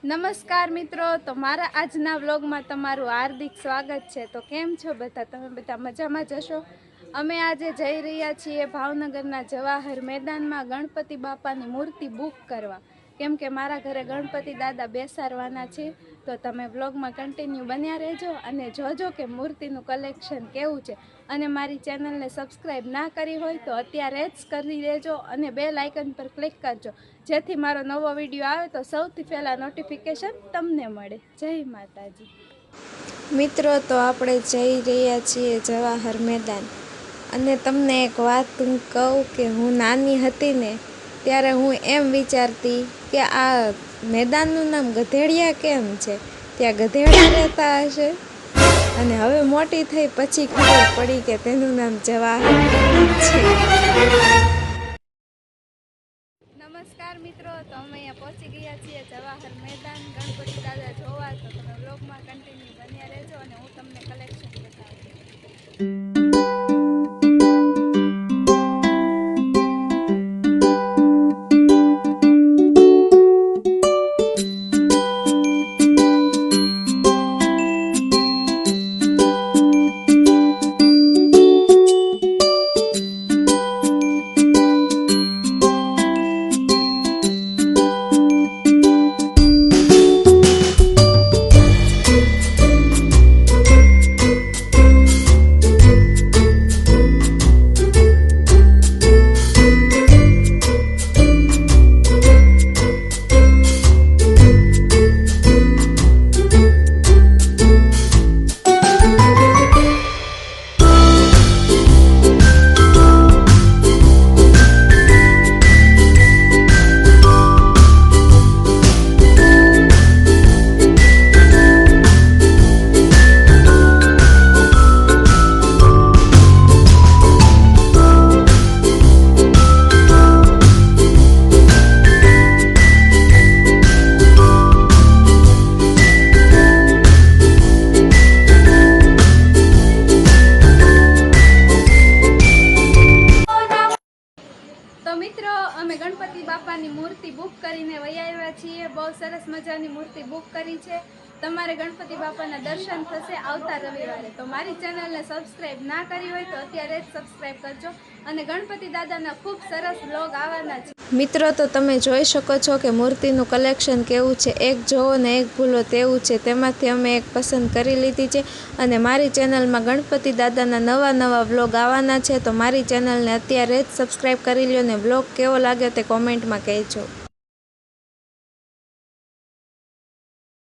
નમસ્કાર મિત્રો, તો મારા આજના વ્લોગમાં તમારું હાર્દિક સ્વાગત છે। તો કેમ છો બધા? તમે બધા મજામાં જ હશો। અમે આજે જઈ રહ્યા છીએ ભાવનગરના જવાહર મેદાનમાં ગણપતિ બાપાની મૂર્તિ બુક કરવા, કેમ કે મારા ઘરે ગણપતિ દાદા બેસાડવાના છે। તો તમે વ્લોગમાં કન્ટિન્યુ બન્યા રહેજો અને જોજો કે મૂર્તિનું કલેક્શન કેવું છે। અને મારી ચેનલને સબસ્ક્રાઈબ ના કરી હોય તો અત્યારે જ કરી દેજો અને બેલ આઇકન પર ક્લિક કરજો, જેથી મારો નવો વિડીયો આવે તો સૌથી પહેલાં નોટિફિકેશન તમને મળે। જય માતાજી। મિત્રો, તો આપણે જઈ રહ્યા છીએ જવાહર મેદાન। અને તમને એક વાત હું કહું કે હું નાની હતી ને ત્યારે હું એમ વિચારતી કે આ મેદાનનું નામ ગધેડિયા કેમ છે, ત્યાં ગધેડા રહેતા હશે। અને હવે મોટી થઈ પછી ખબર પડી કે તેનું નામ જવાહર મેદાન છે। નમસ્કાર મિત્રો, તો અમે અહીંયા પહોંચી ગયા છીએ જવાહર મેદાન ગણપતિ દાદા જોવા। તો તમે વ્લોગમાં કન્ટિન્યુ બન્યા રહેજો અને હું તમને કલેક્શન બતાવું। તો મિત્રો, અમે ગણપતિ બાપાની મૂર્તિ બુક કરીને વહી આવ્યા છીએ। બહુ સરસ મજાની મૂર્તિ બુક કરી છે। તમારે ગણપતિ બાપાના દર્શન થશે આવતા રવિવારે। તો મારી ચેનલને સબસ્ક્રાઈબ ના કરી હોય તો અત્યારે જ સબસ્ક્રાઈબ કરજો અને ગણપતિ દાદાના ખૂબ સરસ વ્લોગ આવવાના છે। મિત્રો, તો તમે જોઈ શકો છો કે મૂર્તિનું કલેક્શન કેવું છે। એક જોવો ને એક ભૂલો તેવું છે। તેમાંથી અમે એક પસંદ કરી લીધી છે અને મારી ચેનલમાં ગણપતિ દાદાના નવા વ્લોગ આવવાના છે। તો મારી ચેનલને અત્યારે જ સબસ્ક્રાઈબ કરી લ્યો ને વ્લોગ કેવો લાગ્યો તે કોમેન્ટમાં કહેજો।